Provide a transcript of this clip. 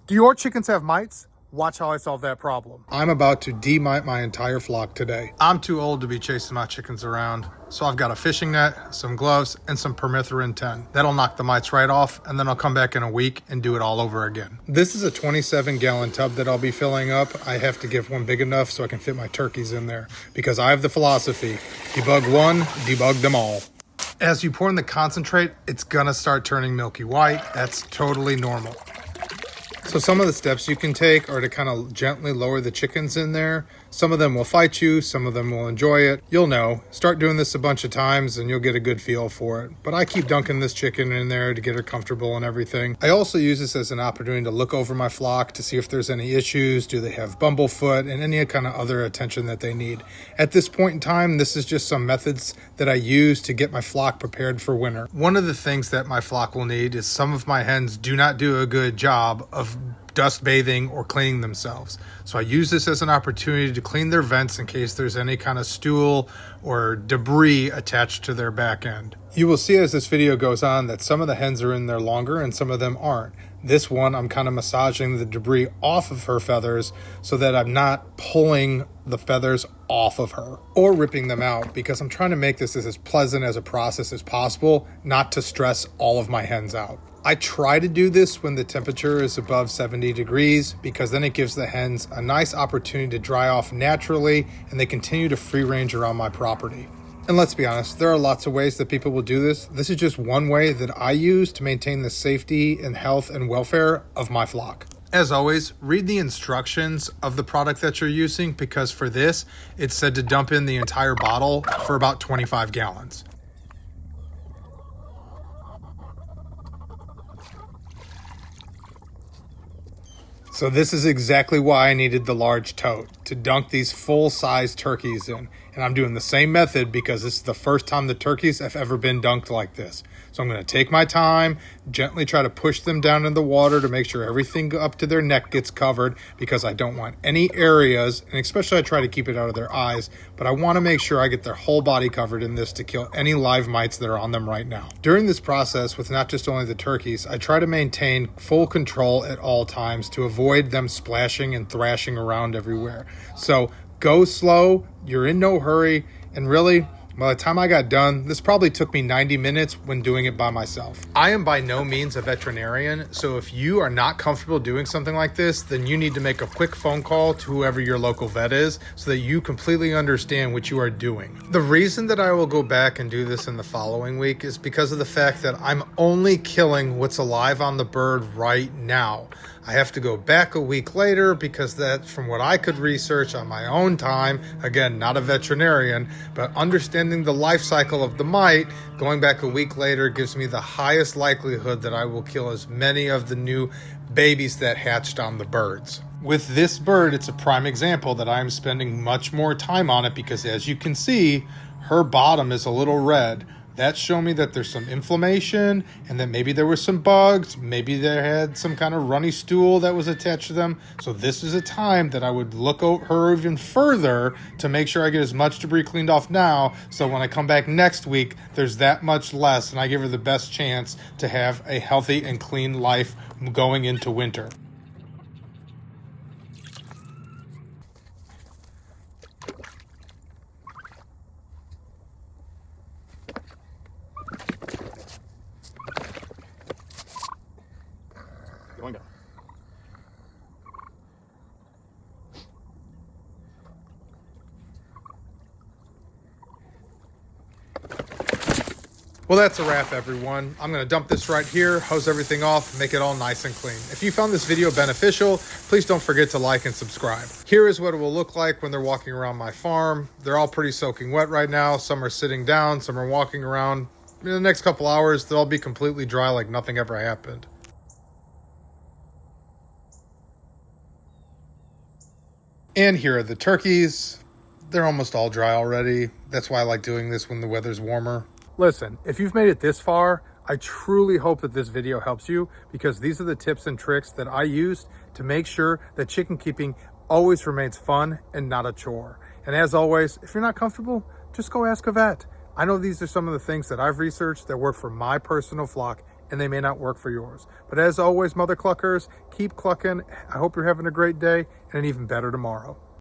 Do your chickens have mites? Watch how I solve that problem. I'm about to demite my entire flock today. I'm too old to be chasing my chickens around, so I've got a fishing net, some gloves, and some permethrin 10. That'll knock the mites right off, and then I'll come back in a week and do it all over again. This is a 27-gallon tub that I'll be filling up. I have to get one big enough so I can fit my turkeys in there, because I have the philosophy, debug one, debug them all. As you pour in the concentrate, it's gonna start turning milky white. That's totally normal. So some of the steps you can take are to kind of gently lower the chickens in there. Some of them will fight you, some of them will enjoy it. You'll know. Start doing this a bunch of times and you'll get a good feel for it. But I keep dunking this chicken in there to get her comfortable and everything. I also use this as an opportunity to look over my flock to see if there's any issues. Do they have bumblefoot and any kind of other attention that they need? At this point in time, this is just some methods that I use to get my flock prepared for winter. One of the things that my flock will need is some of my hens do not do a good job of dust bathing or cleaning themselves. So I use this as an opportunity to clean their vents in case there's any kind of stool or debris attached to their back end. You will see as this video goes on that some of the hens are in there longer and some of them aren't. This one, I'm kind of massaging the debris off of her feathers so that I'm not pulling the feathers off of her or ripping them out, because I'm trying to make this as pleasant as a process as possible, not to stress all of my hens out. I try to do this when the temperature is above 70 degrees because then it gives the hens a nice opportunity to dry off naturally and they continue to free range around my property. And let's be honest, there are lots of ways that people will do this. This is just one way that I use to maintain the safety and health and welfare of my flock. As always, read the instructions of the product that you're using, because for this, it's said to dump in the entire bottle for about 25 gallons. So this is exactly why I needed the large tote, to dunk these full-size turkeys in. And I'm doing the same method because this is the first time the turkeys have ever been dunked like this. So I'm going to take my time, gently try to push them down in the water to make sure everything up to their neck gets covered, because I don't want any areas, and especially I try to keep it out of their eyes, but I want to make sure I get their whole body covered in this to kill any live mites that are on them right now. During this process, with not just only the turkeys, I try to maintain full control at all times to avoid them splashing and thrashing around everywhere. So go slow, you're in no hurry, and really, by the time I got done, this probably took me 90 minutes when doing it by myself. I am by no means a veterinarian, so if you are not comfortable doing something like this, then you need to make a quick phone call to whoever your local vet is so that you completely understand what you are doing. The reason that I will go back and do this in the following week is because of the fact that I'm only killing what's alive on the bird right now. I have to go back a week later because that's from what I could research on my own time. Again, not a veterinarian, but understanding the life cycle of the mite, going back a week later gives me the highest likelihood that I will kill as many of the new babies that hatched on the birds. With this bird, it's a prime example that I'm spending much more time on it because, as you can see, her bottom is a little red. That's showing me that there's some inflammation and that maybe there were some bugs. Maybe they had some kind of runny stool that was attached to them. So this is a time that I would look over her even further to make sure I get as much debris cleaned off now. So when I come back next week, there's that much less and I give her the best chance to have a healthy and clean life going into winter. Going down. Well, that's a wrap, everyone. I'm going to dump this right here, hose everything off, make it all nice and clean. If you found this video beneficial, please don't forget to like and subscribe. Here is what it will look like when they're walking around my farm. They're all pretty soaking wet right now. Some are sitting down, some are walking around. In the next couple hours, they'll all be completely dry like nothing ever happened. And here are the turkeys. They're almost all dry already. That's why I like doing this when the weather's warmer. Listen, if you've made it this far, I truly hope that this video helps you, because these are the tips and tricks that I used to make sure that chicken keeping always remains fun and not a chore. And as always, if you're not comfortable, just go ask a vet. I know these are some of the things that I've researched that work for my personal flock and they may not work for yours. But as always, mother cluckers, keep clucking. I hope you're having a great day and an even better tomorrow.